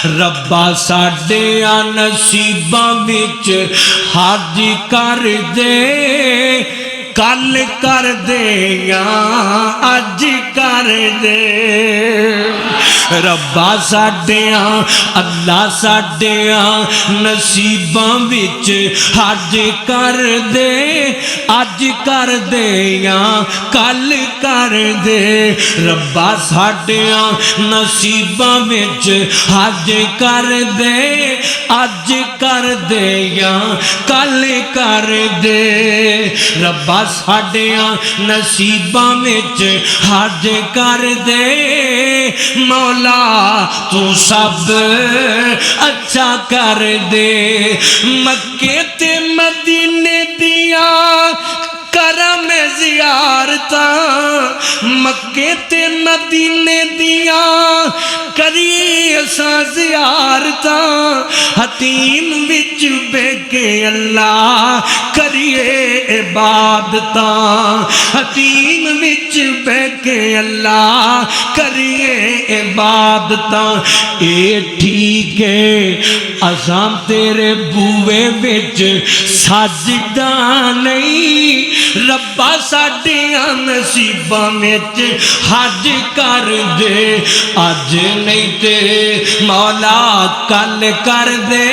रब्बा साडियां नसीबां विच हज कर दे, कल कर देगा अज कर दे। रब्बा साडियां अल्लाह साडियां नसीबां विच हज कर दे, अज कर देगा कल कर दे। रब्बा साडियां नसीबां विच हज कर दे, अज कर देगा कल कर दे। रब्बा साडियां नसीबां विच हज कर दे, मौला तू सब अच्छा कर दे। मक्के ते मदीने दिया करम ज़ियारतां, मक्के ते मदीने दिया करिए असां ज़ियारतां। हतीम विच बैके अल्लाह करिए इबादतां, हतीम विच बैके अल्लाह करिए इबादतां। ए ठीक है असां तेरे बूए विच सजदा नहीं, रब्बा साडियां नसीबां विच हज कर दे, अज नहीं ते मौला कल कर दे।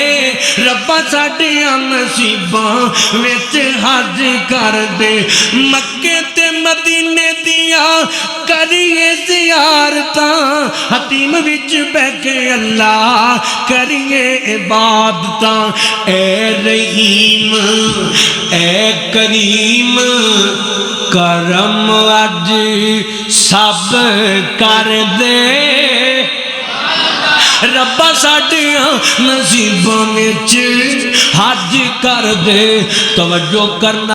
रब्बा साडियां नसीबां विच हज कर दे। मक्के ते मदीने दिया करिए ज़ियारतां, हतीम विच बैके अल्लाह करिए इबादतां। ए रहीम ए करीम करम अज सब कर दे, रब्बा साडियां नसीबां विच हज कर दे। तवज्जो करना।